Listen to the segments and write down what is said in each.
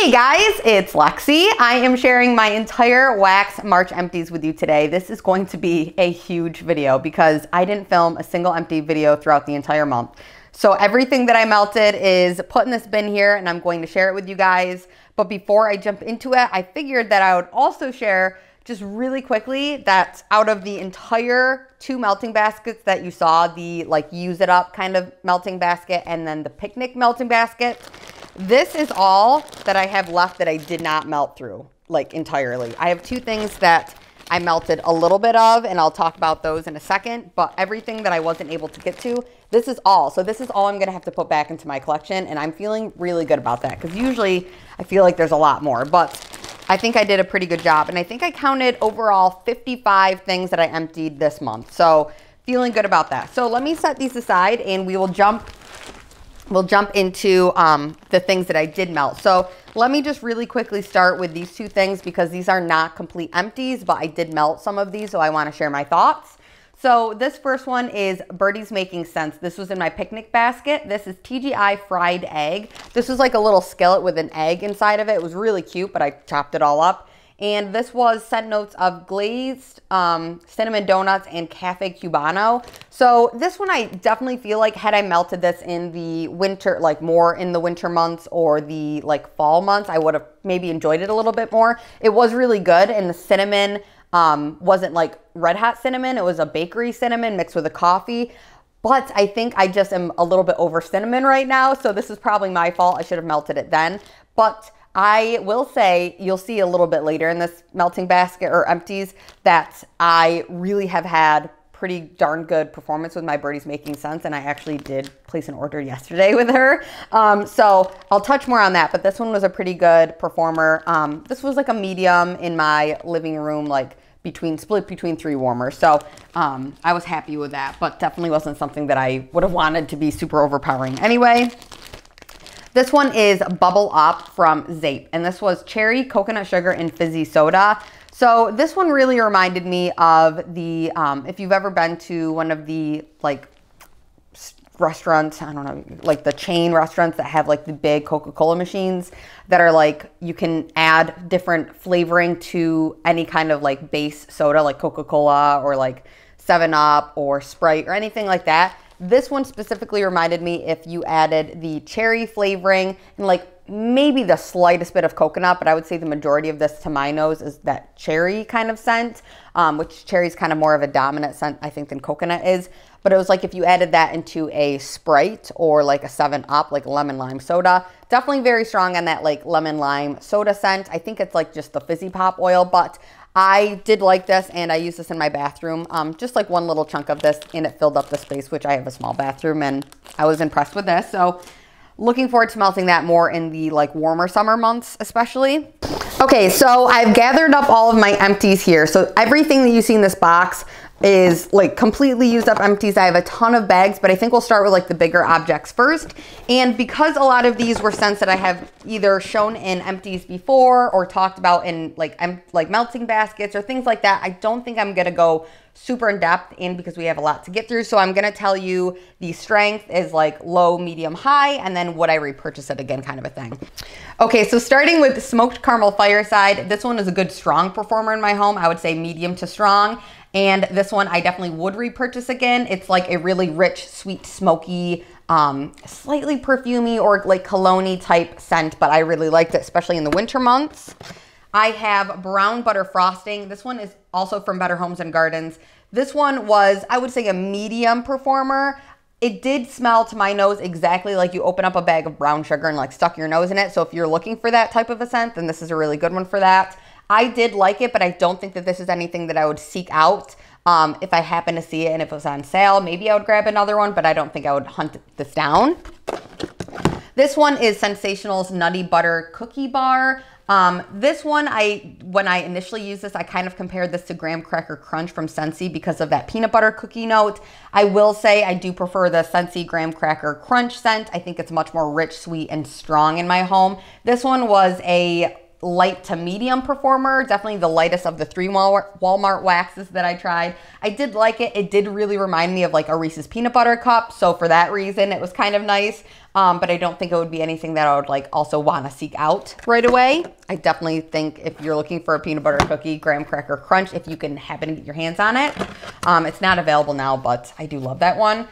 Hey guys, it's Lexi. I am sharing my entire Wax March empties with you today. This is going to be a huge video because I didn't film a single empty video throughout the entire month. So everything that I melted is put in this bin here and I'm going to share it with you guys. But before I jump into it, I figured that I would also share just really quickly that out of the entire 2 melting baskets that you saw, the like use it up kind of melting basket and then the picnic melting basket, this is all that I have left that I did not melt through like entirely. I have 2 things that I melted a little bit of and I'll talk about those in a second, but everything that I wasn't able to get to, this is all. So this is all I'm gonna have to put back into my collection and I'm feeling really good about that because usually I feel like there's a lot more, but I think I did a pretty good job and I think I counted overall 55 things that I emptied this month. So feeling good about that. So let me set these aside and we'll jump into the things that I did melt. So let me just really quickly start with these 2 things because these are not complete empties, but I did melt some of these, so I want to share my thoughts. So this first one is Birdie's Making Sense. This was in my picnic basket. This is TGI fried egg. This was like a little skillet with an egg inside of it. It was really cute, but I chopped it all up. And this was scent notes of glazed cinnamon donuts and cafe cubano. So this one I definitely feel like had I melted this in the winter, like more in the winter months or the like fall months, I would have maybe enjoyed it a little bit more. It was really good and the cinnamon wasn't like red hot cinnamon. It was a bakery cinnamon mixed with a coffee. But I think I just am a little bit over cinnamon right now. So this is probably my fault. I should have melted it then. But I will say, you'll see a little bit later in this melting basket or empties that I really have had pretty darn good performance with my Birdie's Making Sense. And I actually did place an order yesterday with her. So I'll touch more on that, but this one was a pretty good performer. This was like a medium in my living room, like split between 3 warmers. So I was happy with that, but definitely wasn't something that I would have wanted to be super overpowering. Anyway, this one is Bubble Up from Zape, and this was cherry, coconut sugar, and fizzy soda. So this one really reminded me of the, if you've ever been to one of the like restaurants, I don't know, like the chain restaurants that have like the big Coca-Cola machines that are like, you can add different flavoring to any kind of like base soda, like Coca-Cola or like 7-Up or Sprite or anything like that. This one specifically reminded me if you added the cherry flavoring and like maybe the slightest bit of coconut, but I would say the majority of this to my nose is that cherry kind of scent, which cherry is kind of more of a dominant scent, I think, than coconut is. But it was like if you added that into a Sprite or like a 7-Up, like lemon lime soda, definitely very strong on that like lemon lime soda scent. I think it's like just the fizzy pop oil, but I did like this and I used this in my bathroom, just like one little chunk of this and it filled up the space, which I have a small bathroom and I was impressed with this. So looking forward to melting that more in the like warmer summer months, especially. Okay, so I've gathered up all of my empties here. So everything that you see in this box is like completely used up empties. I have a ton of bags, but I think we'll start with like the bigger objects first. And because a lot of these were scents that I have either shown in empties before or talked about in like melting baskets or things like that, I don't think I'm gonna go super in depth in because we have a lot to get through. So I'm gonna tell you the strength is like low, medium, high, and then would I repurchase it again kind of a thing. Okay, so starting with Smoked Caramel Fireside, this one is a good strong performer in my home. I would say medium to strong. And this one I definitely would repurchase again. It's like a really rich, sweet, smoky, slightly perfumey or like cologne-y type scent, but I really liked it, especially in the winter months. I have Brown Butter Frosting. This one is also from Better Homes and Gardens. This one was, I would say, a medium performer. It did smell to my nose exactly like you open up a bag of brown sugar and like stuck your nose in it. So if you're looking for that type of a scent, then this is a really good one for that. I did like it, but I don't think that this is anything that I would seek out. If I happen to see it and if it was on sale, maybe I would grab another one, but I don't think I would hunt this down. This one is Sensational's Nutty Butter Cookie Bar. This one, when I initially used this, I kind of compared this to Graham Cracker Crunch from Scentsy because of that peanut butter cookie note. I will say I do prefer the Scentsy Graham Cracker Crunch scent. I think it's much more rich, sweet, and strong in my home. This one was a light to medium performer, definitely the lightest of the 3 Walmart waxes that I tried. I did like it. It did really remind me of like a Reese's peanut butter cup. So for that reason, it was kind of nice. But I don't think it would be anything that I would like also want to seek out right away. I definitely think if you're looking for a peanut butter cookie, graham cracker crunch, if you can happen to get your hands on it. It's not available now, but I do love that one.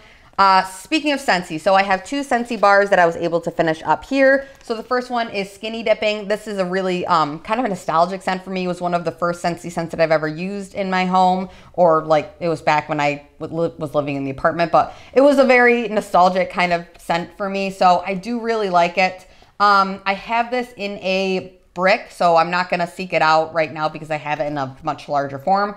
Speaking of Scentsy, so I have 2 Scentsy bars that I was able to finish up here. So the first one is Skinny Dipping. This is a really kind of a nostalgic scent for me. It was one of the first Scentsy scents that I've ever used in my home, or like it was back when I was living in the apartment, but it was a very nostalgic kind of scent for me. So I do really like it. I have this in a brick, so I'm not going to seek it out right now because I have it in a much larger form.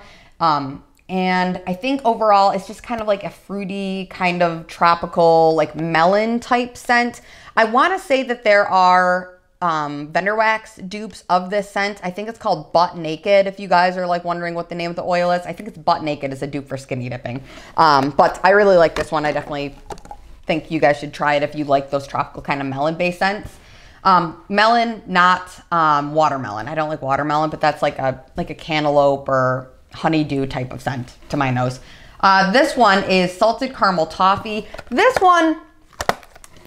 And I think overall it's just kind of like a fruity kind of tropical like melon type scent. I want to say that there are vendor wax dupes of this scent. I think it's called Butt Naked. If you guys are like wondering what the name of the oil is, I think it's Butt Naked is a dupe for Skinny Dipping. But I really like this one. I definitely think you guys should try it if you like those tropical kind of melon based scents. Melon, not watermelon. I don't like watermelon, but that's like a cantaloupe or honeydew type of scent to my nose. This one is Salted Caramel Toffee. This one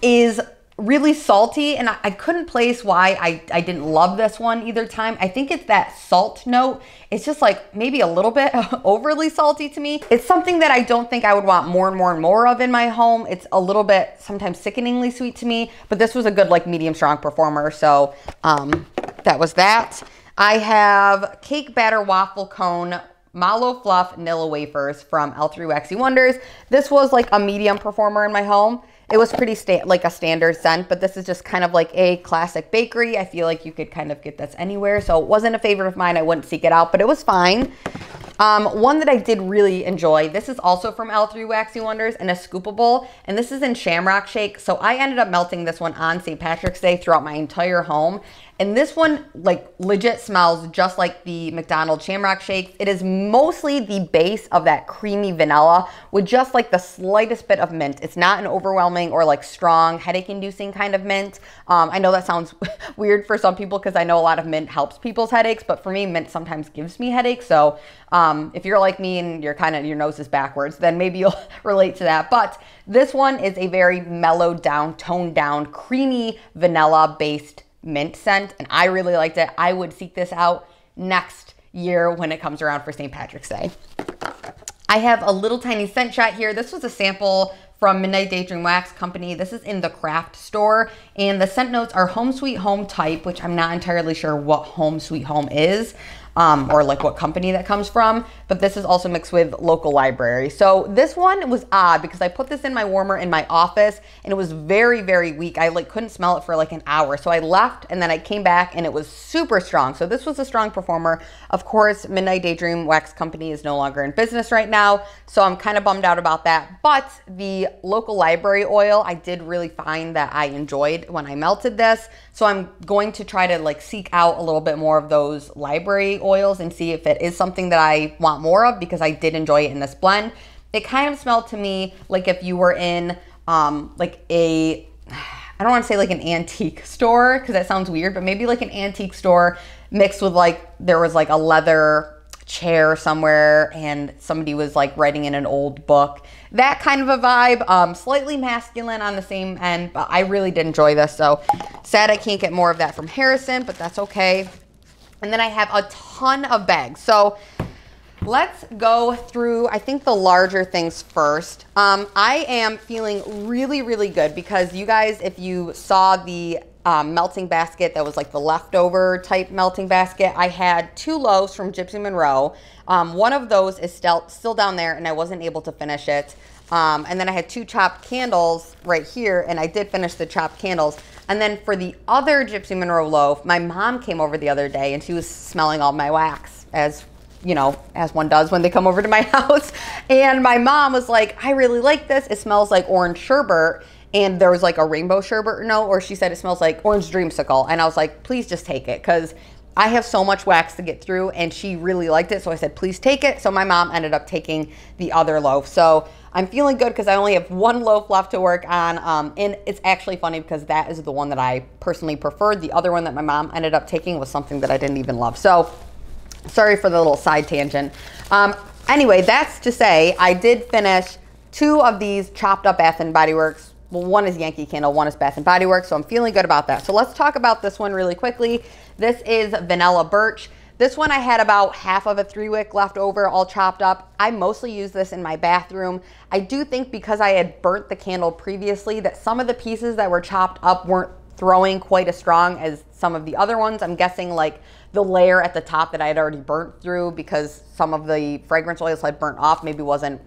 is really salty, and I couldn't place why I didn't love this one either time. I think it's that salt note. It's just like maybe a little bit overly salty to me. It's something that I don't think I would want more and more and more of in my home. It's a little bit sometimes sickeningly sweet to me, but this was a good like medium strong performer. So that was that. I have Cake Batter Waffle Cone Mallow Fluff Nilla Wafers from L3 Waxy Wonders. This was like a medium performer in my home. It was pretty like a standard scent, but this is just kind of like a classic bakery. I feel like you could kind of get this anywhere. So it wasn't a favorite of mine. I wouldn't seek it out, but it was fine. One that I did really enjoy, this is also from L3 Waxy Wonders and a scoopable, and this is in Shamrock Shake. So I ended up melting this one on St. Patrick's Day throughout my entire home. And this one like legit smells just like the McDonald's Shamrock Shake. It is mostly the base of that creamy vanilla with just like the slightest bit of mint. It's not an overwhelming or like strong headache inducing kind of mint. I know that sounds weird for some people because I know a lot of mint helps people's headaches, but for me, mint sometimes gives me headaches. So if you're like me and you're kind of, your nose is backwards, then maybe you'll relate to that. But this one is a very mellowed down, toned down, creamy vanilla based mint scent, and I really liked it. I would seek this out next year when it comes around for St. Patrick's Day. I have a little tiny scent shot here. This was a sample from Midnight Daydream Wax Company. This is in the craft store, and the scent notes are Home Sweet Home type, which I'm not entirely sure what Home Sweet Home is. Or like what company that comes from, but this is also mixed with Local Library. So this one was odd because I put this in my warmer in my office and it was very, very weak. I like couldn't smell it for like an hour. So I left and then I came back and it was super strong. So this was a strong performer. Of course, Midnight Daydream Wax Company is no longer in business right now. So I'm kind of bummed out about that. But the Local Library oil, I did really find that I enjoyed when I melted this. So I'm going to try to like seek out a little bit more of those library oils and see if it is something that I want more of, because I did enjoy it in this blend. It kind of smelled to me like if you were in like a, I don't want to say like an antique store because that sounds weird, but maybe like an antique store mixed with like, there was like a leather chair somewhere and somebody was like writing in an old book. That kind of a vibe, slightly masculine on the same end, but I really did enjoy this. So sad I can't get more of that from Harrison, but that's okay. And then I have a ton of bags. So let's go through, I think, the larger things first. I am feeling really, really good because you guys, if you saw the melting basket that was like the leftover type melting basket, I had 2 loaves from Gypsy Monroe. One of those is still down there and I wasn't able to finish it. And then I had 2 chopped candles right here and I did finish the chopped candles. And then for the other Gypsy Monroe loaf, my mom came over the other day and she was smelling all my wax, as you know, as one does when they come over to my house. And my mom was like, I really like this. It smells like orange sherbet. And there was like a rainbow sherbet note, or she said it smells like orange dreamsicle. And I was like, please just take it, because I have so much wax to get through, and she really liked it, so I said, please take it. So my mom ended up taking the other loaf. So I'm feeling good because I only have one loaf left to work on, and it's actually funny because that is the one that I personally preferred. The other one that my mom ended up taking was something that I didn't even love. So sorry for the little side tangent. Anyway, that's to say I did finish 2 of these chopped up Bath & Body Works. Well, one is Yankee Candle, one is Bath & Body Works, so I'm feeling good about that. So let's talk about this one really quickly. This is Vanilla Birch. This one I had about half of a 3-wick left over, all chopped up. I mostly use this in my bathroom. I do think because I had burnt the candle previously that some of the pieces that were chopped up weren't throwing quite as strong as some of the other ones. I'm guessing like the layer at the top that I had already burnt through because some of the fragrance oils had burnt off maybe wasn't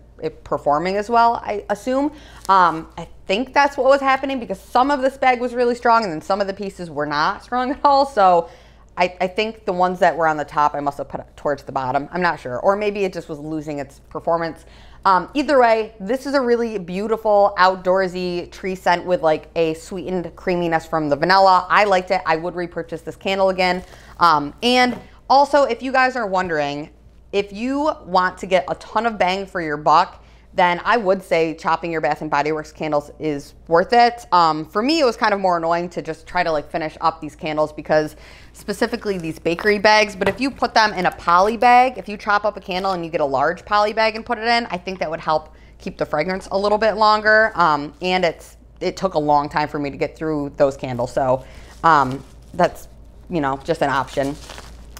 performing as well, I assume. I think that's what was happening because some of this bag was really strong and then some of the pieces were not strong at all. So I think the ones that were on the top I must have put towards the bottom. I'm not sure. Or maybe it just was losing its performance. Either way, this is a really beautiful outdoorsy tree scent with like a sweetened creaminess from the vanilla. I liked it. I would repurchase this candle again. And also, if you guys are wondering, if you want to get a ton of bang for your buck, then I would say chopping your Bath & Body Works candles is worth it. For me, it was kind of more annoying to just try to like finish up these candles because specifically these bakery bags, but if you put them in a poly bag, if you chop up a candle and you get a large poly bag and put it in, I think that would help keep the fragrance a little bit longer. And it took a long time for me to get through those candles. So that's, you know, just an option.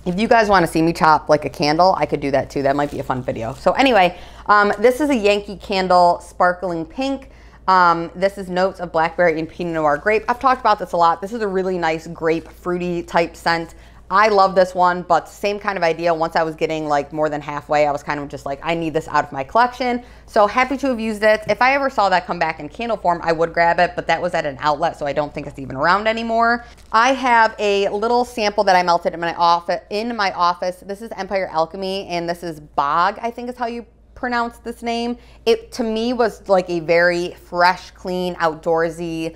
If you guys want to see me chop like a candle, I could do that too. That might be a fun video. So anyway, this is a Yankee Candle Sparkling Pink. This is notes of Blackberry and Pinot Noir Grape. I've talked about this a lot. This is a really nice grape fruity type scent. I love this one, but same kind of idea. Once I was getting like more than halfway, I was kind of just like, I need this out of my collection. So happy to have used it. If I ever saw that come back in candle form, I would grab it, but that was at an outlet, so I don't think it's even around anymore. I have a little sample that I melted in my office. This is Empire Alchemy, and this is Bog, I think is how you pronounce this name. It to me was like a very fresh, clean, outdoorsy,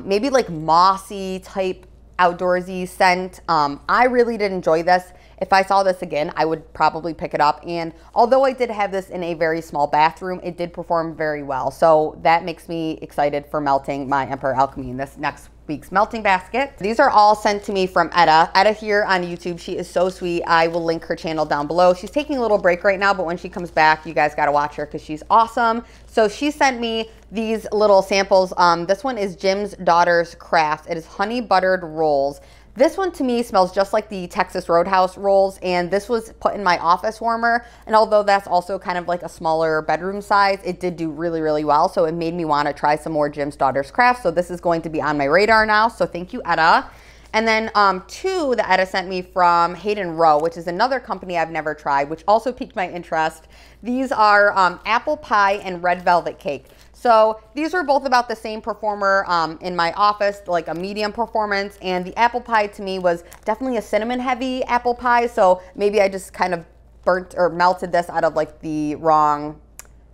maybe like mossy type outdoorsy scent. I really did enjoy this. If I saw this again, I would probably pick it up. And although I did have this in a very small bathroom, it did perform very well. So that makes me excited for melting my Empire Alchemy in this next week's melting basket. These are all sent to me from Etta. Etta here on YouTube. She is so sweet. I will link her channel down below. She's taking a little break right now, but when she comes back, you guys got to watch her because she's awesome. So she sent me these little samples. This one is Jim's Daughter's Craft. It is honey buttered rolls. This one to me smells just like the Texas Roadhouse rolls, and this was put in my office warmer, and although that's also kind of like a smaller bedroom size, it did do really, really well, so it made me want to try some more Jim's Daughter's Craft, so this is going to be on my radar now, so thank you, Etta. And then 2 that Etta sent me from Hayden Row, which is another company I've never tried, which also piqued my interest. These are apple pie and red velvet cake. So these were both about the same performer in my office, like a medium performance. And the apple pie to me was definitely a cinnamon heavy apple pie. So maybe I just kind of burnt or melted this out of like the wrong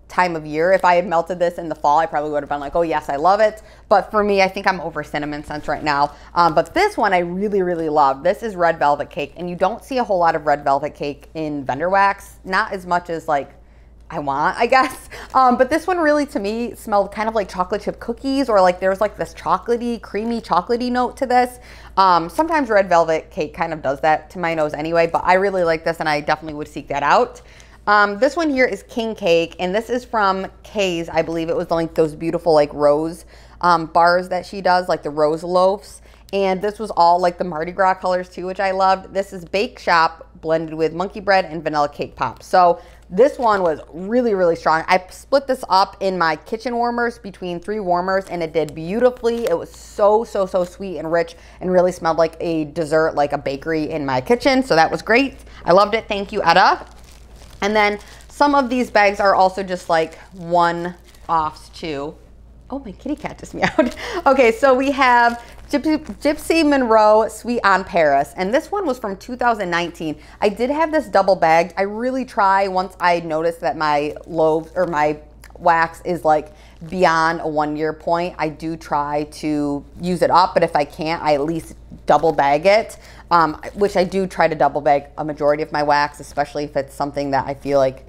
time of year. If I had melted this in the fall, I probably would have been like, oh yes, I love it. But for me, I think I'm over cinnamon scents right now. But this one I really, really love. This is red velvet cake. And you don't see a whole lot of red velvet cake in vendor wax. Not as much as like I want, I guess. But this one really, to me, smelled kind of like chocolate chip cookies, or like there's like this chocolatey, creamy chocolatey note to this. Sometimes red velvet cake kind of does that to my nose anyway, but I really like this and I definitely would seek that out. This one here is King Cake, and this is from Kay's. I believe it was like those beautiful like rose bars that she does, like the rose loaves. And this was all like the Mardi Gras colors too, which I loved. This is Bake Shop blended with monkey bread and vanilla cake pops. So this one was really, really strong. I split this up in my kitchen warmers between 3 warmers, and it did beautifully. It was so, so, so sweet and rich and really smelled like a dessert, like a bakery in my kitchen. So that was great. I loved it. Thank you, Etta. And then some of these bags are also just like one-offs too. Oh, my kitty cat just meowed. Okay, so we have Gypsy Monroe Sweet on Paris, and this one was from 2019. I did have this double bagged. I really try once I notice that my loaves or my wax is like beyond a 1 year point, I do try to use it up, but if I can't, I at least double bag it, which I do try to double bag a majority of my wax, especially if it's something that I feel like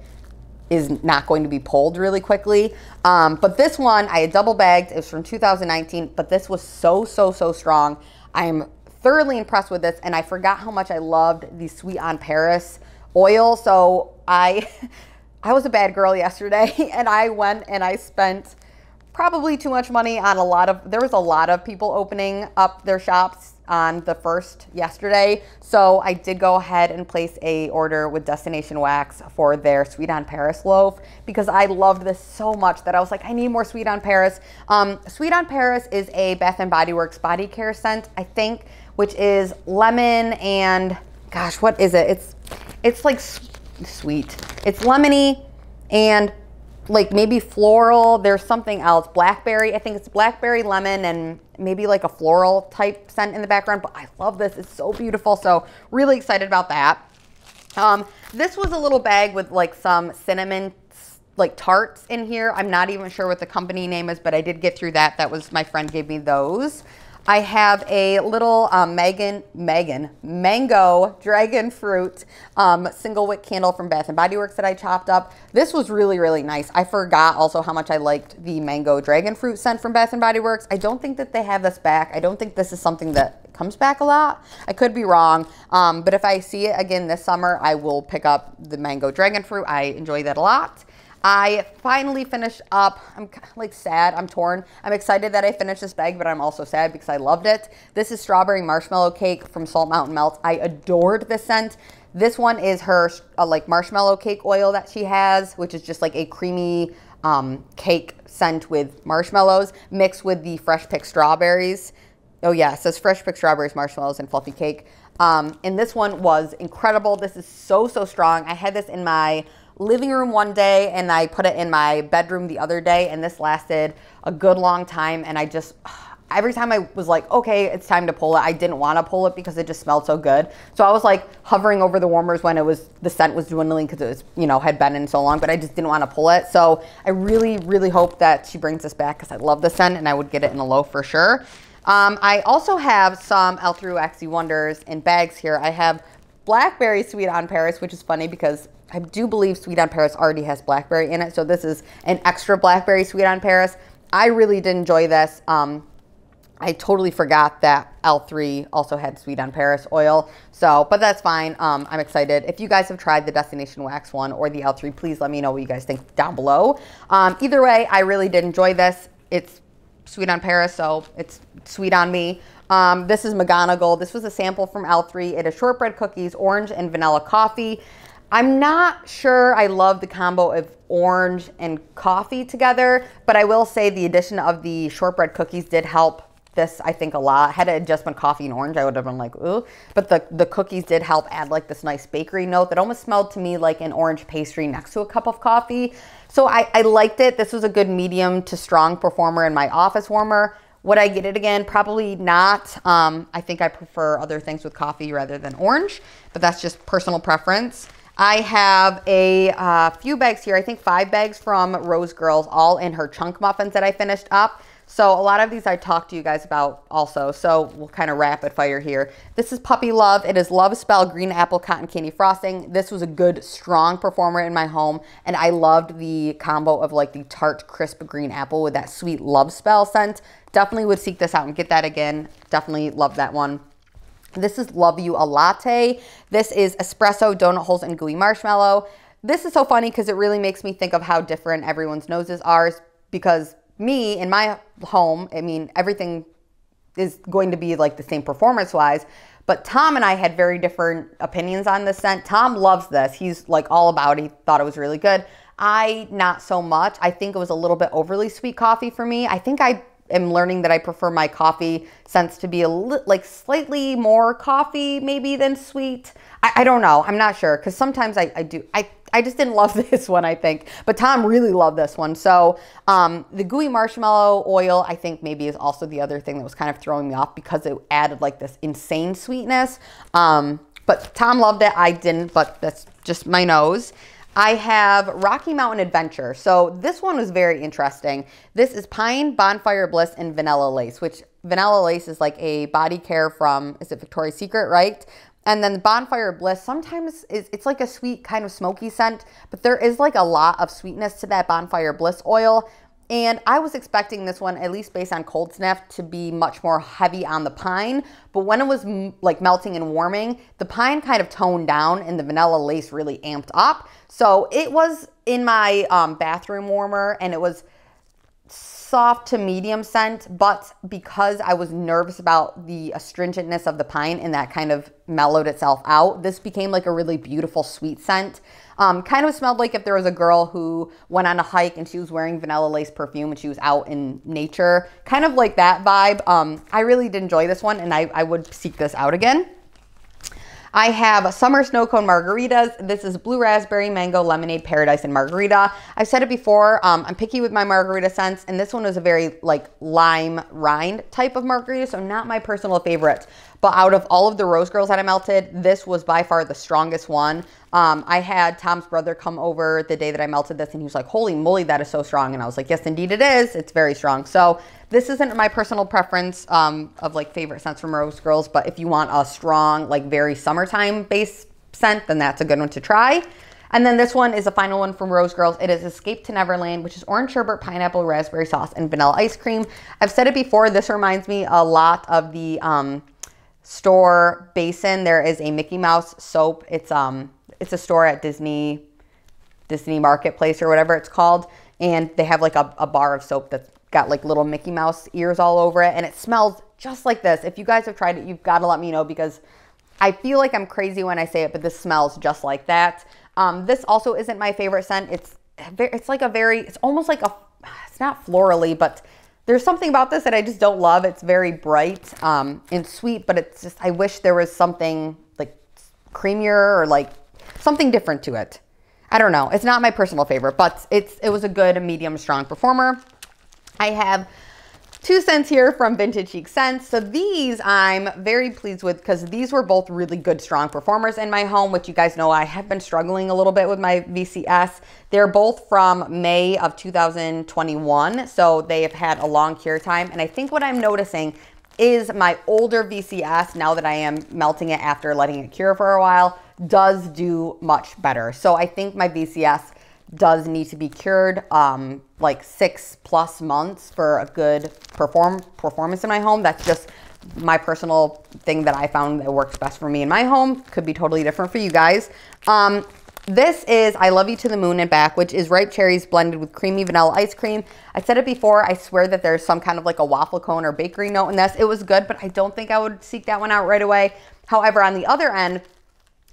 is not going to be pulled really quickly. But this one I had double bagged. It was from 2019, but this was so strong. I'm thoroughly impressed with this, and I forgot how much I loved the Sweet on Paris oil. So I was a bad girl yesterday, and I went and I spent probably too much money on there was a lot of people opening up their shops on the 1st yesterday. So I did go ahead and place a order with Destination Wax for their Sweet on Paris loaf because I loved this so much that I was like, I need more Sweet on Paris. Sweet on Paris is a Bath & Body Works body care scent, I think, which is lemon and, gosh, what is it? It's like sweet. It's lemony and like maybe floral. There's something else. Blackberry. I think it's blackberry, lemon, and maybe like a floral type scent in the background. But I love this. It's so beautiful. So really excited about that. This was a little bag with like some cinnamon like tarts in here. I'm not even sure what the company name is, but I did get through that. That was, my friend gave me those. I have a little mango dragon fruit single wick candle from Bath & Body Works that I chopped up. This was really nice. I forgot also how much I liked the mango dragon fruit scent from Bath & Body Works. I don't think that they have this back. I don't think this is something that comes back a lot. I could be wrong, but if I see it again this summer, I will pick up the mango dragon fruit. I enjoy that a lot. I finally finished up. I'm like sad. I'm torn. I'm excited that I finished this bag, but I'm also sad because I loved it. This is Strawberry Marshmallow Cake from Salt Mountain Melt. I adored this scent. This one is her like marshmallow cake oil that she has, which is just like a creamy cake scent with marshmallows mixed with the fresh picked strawberries. Oh yeah, it says fresh picked strawberries, marshmallows, and fluffy cake. And this one was incredible. This is so strong. I had this in my living room one day and I put it in my bedroom the other day, and this lasted a good long time, and I just, every time I was like, okay, it's time to pull it, I didn't want to pull it because it just smelled so good. So I was like hovering over the warmers when the scent was dwindling because it was, you know, had been in so long, but I just didn't want to pull it. So I really hope that she brings this back because I love the scent and I would get it in a loaf for sure. I also have some L3 Waxy Wonders in bags here. I have Blackberry Sweet on Paris, which is funny because I do believe Sweet on Paris already has blackberry in it. So this is an extra blackberry Sweet on Paris. I really did enjoy this. I totally forgot that L3 also had Sweet on Paris oil. So, but that's fine. I'm excited. If you guys have tried the Destination Wax one or the L3, please let me know what you guys think down below. Either way, I really did enjoy this. It's Sweet on Paris, so it's sweet on me. This is Mcgonagall. This was a sample from L3. It is shortbread cookies, orange and vanilla coffee. I'm not sure I love the combo of orange and coffee together, but I will say the addition of the shortbread cookies did help this, I think, a lot. Had it just been coffee and orange, I would have been like, ooh. But the cookies did help add like this nice bakery note that almost smelled to me like an orange pastry next to a cup of coffee. So I liked it. This was a good medium to strong performer in my office warmer. Would I get it again? Probably not. I think I prefer other things with coffee rather than orange, but that's just personal preference. I have a few bags here, I think 5 bags from Rose Girls, all in her chunk muffins that I finished up. So a lot of these I talked to you guys about also, so we'll kind of rapid fire here. This is Puppy Love. It is Love Spell Green Apple Cotton Candy Frosting. This was a good, strong performer in my home, and I loved the combo of like the tart, crisp green apple with that sweet Love Spell scent. Definitely would seek this out and get that again. Definitely love that one. This is Love You a Latte. This is espresso, donut holes, and gooey marshmallow. This is so funny because it really makes me think of how different everyone's noses are, because me, in my home, I mean, everything is going to be like the same performance-wise, but Tom and I had very different opinions on this scent. Tom loves this. He's like all about it. He thought it was really good. I, not so much. I think it was a little bit overly sweet coffee for me. I think I am learning that I prefer my coffee scents to be like slightly more coffee maybe than sweet. I don't know. I'm not sure, because sometimes I just didn't love this one, I think. But Tom really loved this one. So the gooey marshmallow oil, I think maybe is also the other thing that was kind of throwing me off because it added like this insane sweetness. But Tom loved it. I didn't, but that's just my nose. I have Rocky Mountain Adventure. So this one was very interesting. This is Pine, Bonfire, Bliss, and Vanilla Lace, which Vanilla Lace is like a body care from, is it Victoria's Secret, right? And then the Bonfire Bliss, sometimes it's like a sweet kind of smoky scent, but there is like a lot of sweetness to that Bonfire Bliss oil. And I was expecting this one, at least based on cold snap, to be much more heavy on the pine. But when it was like melting and warming, the pine kind of toned down and the Vanilla Lace really amped up. So it was in my bathroom warmer, and it was soft to medium scent, but because I was nervous about the astringentness of the pine and that kind of mellowed itself out, this became like a really beautiful sweet scent. Kind of smelled like if there was a girl who went on a hike and she was wearing Vanilla Lace perfume and she was out in nature, kind of like that vibe. I really did enjoy this one, and I would seek this out again. I have Summer Snow Cone Margaritas. This is Blue Raspberry, Mango, Lemonade, Paradise, and Margarita. I've said it before, I'm picky with my margarita scents, and this one is a very like lime rind type of margarita, so not my personal favorite. But out of all of the Rose Girls that I melted, this was by far the strongest one. I had Tom's brother come over the day that I melted this, and he was like, holy moly, that is so strong. And I was like, yes, indeed it is. It's very strong. So this isn't my personal preference of like favorite scents from Rose Girls, but if you want a strong, like very summertime based scent, then that's a good one to try. And then this one is the final one from Rose Girls. It is Escape to Neverland, which is orange sherbet, pineapple, raspberry sauce, and vanilla ice cream. I've said it before, this reminds me a lot of the store Basin. There is a Mickey Mouse soap. It's a store at Disney Marketplace or whatever it's called, and they have like a bar of soap that's got like little Mickey Mouse ears all over it, and it smells just like this. If you guys have tried it, you've got to let me know, because I feel like I'm crazy when I say it, but this smells just like that. This also isn't my favorite scent. It's like a very, it's almost like a, it's not florally, but there's something about this that I just don't love. It's very bright and sweet, but it's just, I wish there was something like creamier or like something different to it. I don't know. It's not my personal favorite, but it was a good medium strong performer. I have 2 scents here from Vintage Chic Scents. So these I'm very pleased with, because these were both really good strong performers in my home, which you guys know I have been struggling a little bit with my VCS. They're both from May of 2021, so they have had a long cure time. And I think what I'm noticing is my older VCS, now that I am melting it after letting it cure for a while, does do much better. So I think my VCS does need to be cured like 6+ months for a good performance in my home. That's just my personal thing that I found that works best for me in my home. Could be totally different for you guys. This is I Love You to the Moon and Back, which is ripe cherries blended with creamy vanilla ice cream. I said it before, I swear that there's some kind of like a waffle cone or bakery note in this. It was good, but I don't think I would seek that one out right away. However, on the other end,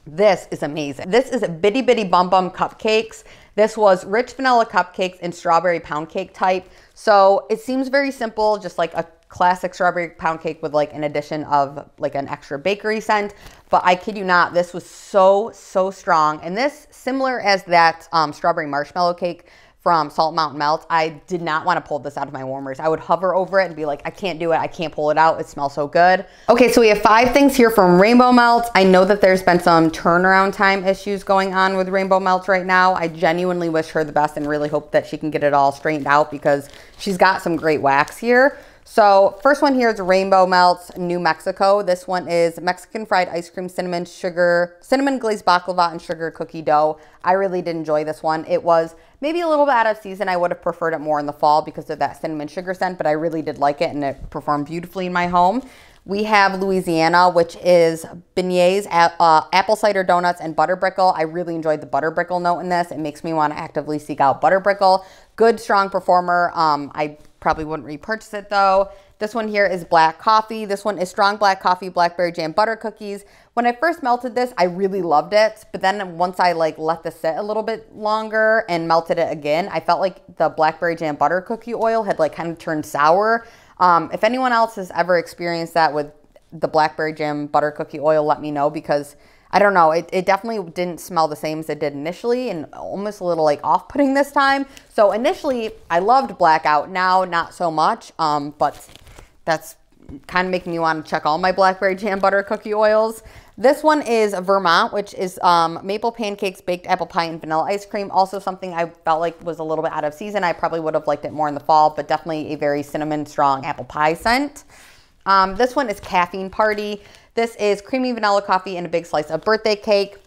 this is amazing. This is Bitty Bitty Bum Bum Cupcakes. This was rich vanilla cupcakes and strawberry pound cake type. So it seems very simple, just like a classic strawberry pound cake with like an addition of like an extra bakery scent. But I kid you not, this was so strong. And this, similar as that strawberry marshmallow cake from Salt Mountain Melt, I did not want to pull this out of my warmers. I would hover over it and be like, I can't do it. I can't pull it out. It smells so good. Okay, so we have 5 things here from Rainbow Melt. I know that there's been some turnaround time issues going on with Rainbow Melt right now. I genuinely wish her the best and really hope that she can get it all straightened out, because she's got some great wax here. So first one here is Rainbow Melts New Mexico. This one is Mexican fried ice cream, cinnamon glazed baklava, and sugar cookie dough. I really did enjoy this one. It was maybe a little bit out of season. I would have preferred it more in the fall because of that cinnamon sugar scent, but I really did like it, and it performed beautifully in my home. We have Louisiana, which is beignets, apple cider donuts, and butter brickle. I really enjoyed the butter brickle note in this. It makes me want to actively seek out butter brickle. Good, strong performer. I probably wouldn't repurchase it though. This one here is black coffee. This one is strong black coffee, blackberry jam butter cookies. When I first melted this, I really loved it. But then once I like let this sit a little bit longer and melted it again, I felt like the blackberry jam butter cookie oil had like kind of turned sour. If anyone else has ever experienced that with the blackberry jam butter cookie oil, let me know, because I don't know, it definitely didn't smell the same as it did initially, and almost a little like off-putting this time. So initially I loved Blackout, now not so much, but that's kind of making me want to check all my blackberry jam butter cookie oils. This one is Vermont, which is maple pancakes, baked apple pie, and vanilla ice cream. Also something I felt like was a little bit out of season. I probably would have liked it more in the fall, but definitely a very cinnamon strong apple pie scent. This one is Caffeine Party. This is creamy vanilla coffee and a big slice of birthday cake.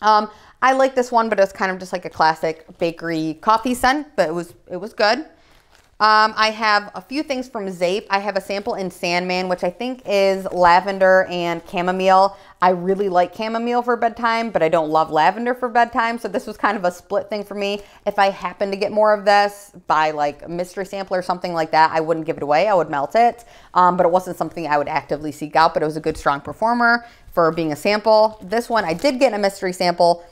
I like this one, but it's kind of just like a classic bakery coffee scent, but it was good. I have a few things from Zape. I have a sample in Sandman, which I think is lavender and chamomile. I really like chamomile for bedtime, but I don't love lavender for bedtime. So this was kind of a split thing for me. If I happen to get more of this by like a mystery sampler or something like that, I wouldn't give it away. I would melt it. But it wasn't something I would actively seek out, but it was a good strong performer for being a sample. This one I did get in a mystery sample.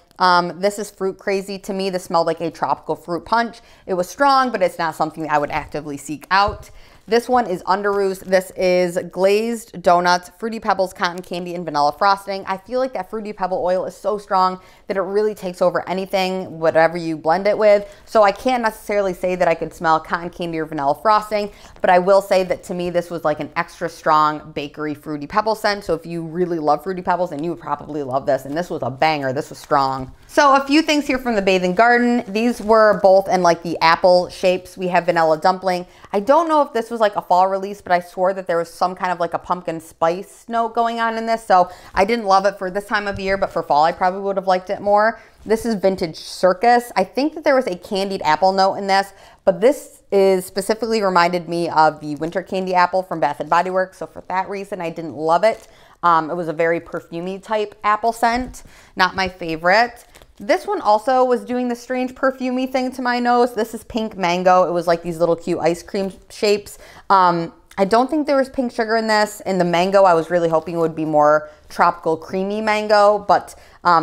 This is Fruit Crazy. To me, this smelled like a tropical fruit punch. It was strong, but it's not something I would actively seek out. This one is Underoos. This is glazed donuts, Fruity Pebbles, cotton candy, and vanilla frosting. I feel like that Fruity Pebble oil is so strong that it really takes over anything, whatever you blend it with. So I can't necessarily say that I could smell cotton candy or vanilla frosting, but I will say that to me, this was like an extra strong bakery Fruity Pebble scent. So if you really love Fruity Pebbles, then you would probably love this. And this was a banger. This was strong. So a few things here from the Bathing Garden. These were both in like the apple shapes. We have vanilla dumpling. I don't know if this was like a fall release, but I swore that there was some kind of like a pumpkin spice note going on in this. So I didn't love it for this time of year, but for fall, I probably would have liked it more. This is vintage Circus. I think that there was a candied apple note in this, but this is specifically reminded me of the winter candy apple from Bath & Body Works. So for that reason, I didn't love it. It was a very perfumey type apple scent. Not my favorite. This one also was doing the strange perfumey thing to my nose. This is Pink Mango. It was like these little cute ice cream shapes. I don't think there was pink sugar in this. In the mango, I was really hoping it would be more tropical creamy mango, but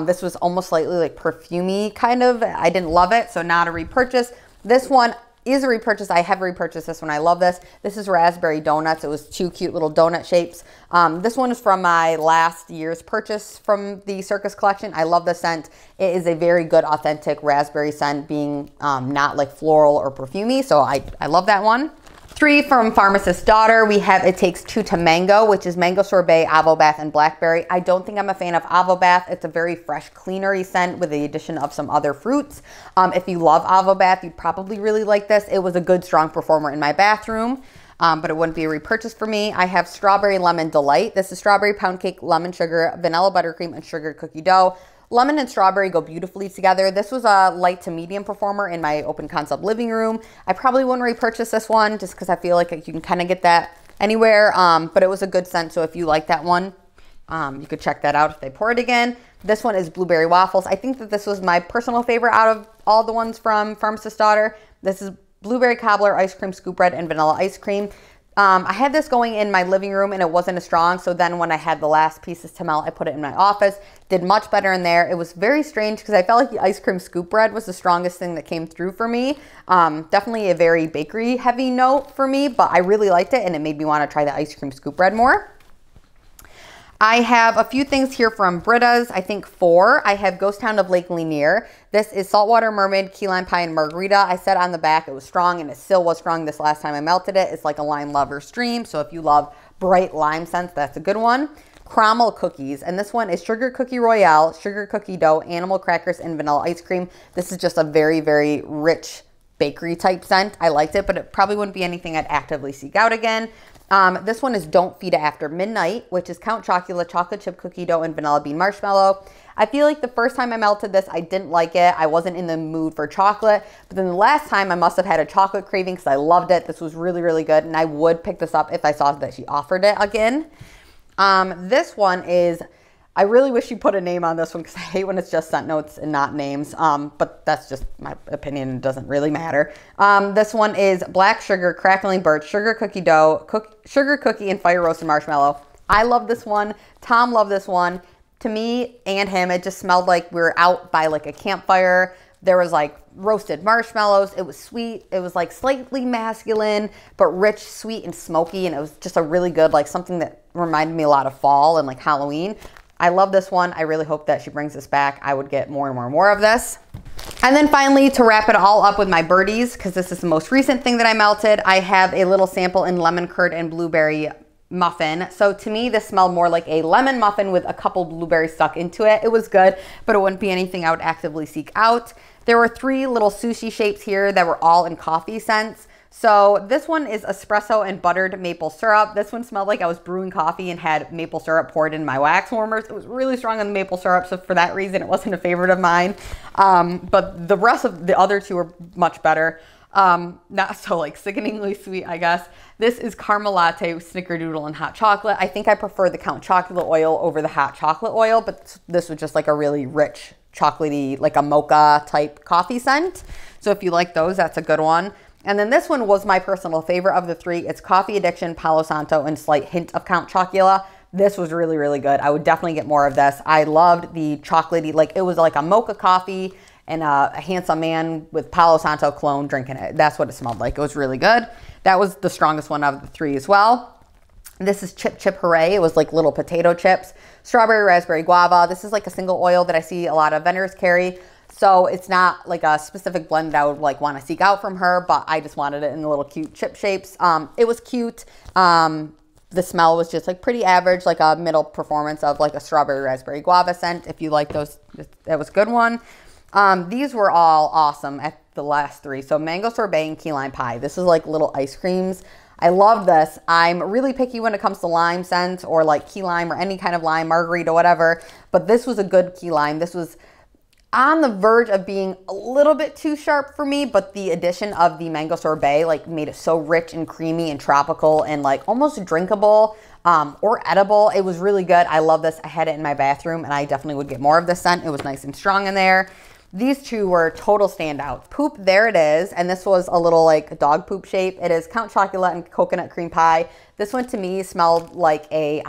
this was almost slightly like perfumey kind of. I didn't love it, so not a repurchase. This one is a repurchase. I have repurchased this one. I love this. This is Raspberry Donuts. It was two cute little donut shapes. This one is from my last year's purchase from the Circus collection. I love the scent. It is a very good, authentic raspberry scent, being not like floral or perfumey. So I love that one. 3 from Pharmacist's Daughter. We have It Takes 2 to Mango, which is mango sorbet, avo bath, and blackberry. I don't think I'm a fan of avo bath. It's a very fresh, cleanery scent with the addition of some other fruits. If you love avo bath, you'd probably really like this. It was a good, strong performer in my bathroom, but it wouldn't be a repurchase for me. I have Strawberry Lemon Delight. This is strawberry pound cake, lemon sugar, vanilla buttercream, and sugar cookie dough. Lemon and strawberry go beautifully together. This was a light to medium performer in my open concept living room. I probably wouldn't repurchase this one just because I feel like you can kind of get that anywhere, but it was a good scent. So if you like that one, you could check that out if they pour it again. This one is Blueberry Waffles. I think that this was my personal favorite out of all the ones from Pharmacist's Daughter. This is blueberry cobbler, ice cream scoop bread, and vanilla ice cream. I had this going in my living room and it wasn't as strong. So then when I had the last pieces to melt, I put it in my office. Did much better in there. It was very strange because I felt like the ice cream scoop bread was the strongest thing that came through for me. Definitely a very bakery heavy note for me, but I really liked it and it made me want to try the ice cream scoop bread more. I have a few things here from Britta's, I think 4. I have Ghost Town of Lake Lanier. This is Saltwater Mermaid, Key Lime Pie, and Margarita. I said on the back it was strong, and it still was strong this last time I melted it. It's like a lime lover's dream, so if you love bright lime scents, that's a good one. Cromwell Cookies, and this one is Sugar Cookie Royale, Sugar Cookie Dough, Animal Crackers, and Vanilla Ice Cream. This is just a very, very rich bakery type scent. I liked it, but it probably wouldn't be anything I'd actively seek out again. This one is Don't Feed It After Midnight, which is Count Chocula, chocolate chip cookie dough, and vanilla bean marshmallow. I feel like the first time I melted this, I didn't like it. I wasn't in the mood for chocolate. But then the last time, I must have had a chocolate craving because I loved it. This was really, really good. And I would pick this up if I saw that she offered it again. This one is, I really wish you put a name on this one because I hate when it's just scent notes and not names. But that's just my opinion. It doesn't really matter. This one is Black Sugar, Crackling Birch, Sugar Cookie Dough, Sugar Cookie, and Fire Roasted Marshmallow. I love this one. Tom loved this one. To me and him, it just smelled like we were out by like a campfire. There was like roasted marshmallows. It was sweet. It was like slightly masculine, but rich, sweet, and smoky. And it was just a really good, like something that reminded me a lot of fall and like Halloween. I love this one. I really hope that she brings this back. I would get more and more of this. And then finally, to wrap it all up with my birdies, because this is the most recent thing that I melted, I have a little sample in lemon curd and blueberry muffin. So to me, this smelled more like a lemon muffin with a couple blueberries stuck into it. It was good, but it wouldn't be anything I would actively seek out. There were 3 little sushi shapes here that were all in coffee scents. So this one is espresso and buttered maple syrup. This one smelled like I was brewing coffee and had maple syrup poured in my wax warmers. It was really strong on the maple syrup, so for that reason, it wasn't a favorite of mine. But the rest of the other 2 were much better. Not so like sickeningly sweet, I guess. This is caramel latte with snickerdoodle and hot chocolate. I think I prefer the Count Chocolate oil over the hot chocolate oil, but this was just like a really rich, chocolatey, like a mocha type coffee scent. So if you like those, that's a good one. And then this one was my personal favorite of the 3. It's Coffee Addiction, Palo Santo, and slight hint of Count Chocula. This was really, really good. I would definitely get more of this. I loved the chocolatey, like it was like a mocha coffee and a handsome man with Palo Santo clone drinking it. That's what it smelled like. It was really good. That was the strongest one of the 3 as well. This is Chip Chip Hooray. It was like little potato chips. Strawberry, raspberry, guava. This is like a single oil that I see a lot of vendors carry. So it's not like a specific blend that I would like want to seek out from her, but I just wanted it in the little cute chip shapes. It was cute. The smell was just like pretty average, like a middle performance of like a strawberry, raspberry, guava scent. If you like those, that was a good one. These were all awesome at the last 3. So mango sorbet and key lime pie. This is like little ice creams. I love this. I'm really picky when it comes to lime scents or like key lime or any kind of lime, margarita, whatever. But this was a good key lime. This was on the verge of being a little bit too sharp for me, but the addition of the mango sorbet like made it so rich and creamy and tropical and like almost drinkable or edible. It was really good. I love this. I had it in my bathroom and I definitely would get more of this scent. It was nice and strong in there. These 2 were total standouts. Poop, there it is. And this was a little like dog poop shape. It is Count Chocula and coconut cream pie. This one to me smelled like a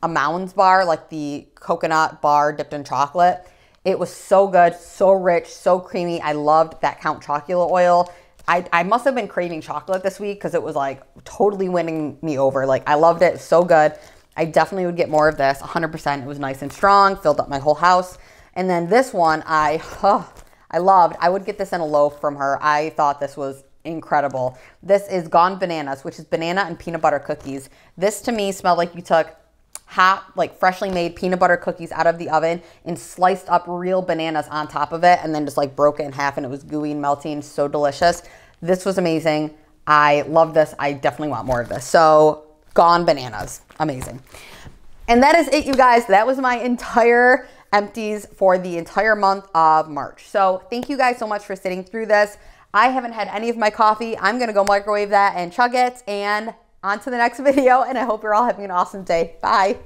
Mounds bar, like the coconut bar dipped in chocolate. It was so good, so rich, so creamy. I loved that Count Chocula oil. I must have been craving chocolate this week because it was like totally winning me over. Like I loved it, so good. I definitely would get more of this, 100%. It was nice and strong, filled up my whole house. And then this one, I loved. I would get this in a loaf from her. I thought this was incredible. This is Gone Bananas, which is banana and peanut butter cookies. This to me smelled like you took hot, like freshly made peanut butter cookies out of the oven and sliced up real bananas on top of it and then just like broke it in half and it was gooey and melting. So delicious. This was amazing. I love this. I definitely want more of this. So Gone Bananas. Amazing. And that is it, you guys. That was my entire empties for the entire month of March. So thank you guys so much for sitting through this. I haven't had any of my coffee. I'm going to go microwave that and chug it, and on to the next video, and I hope you're all having an awesome day. Bye.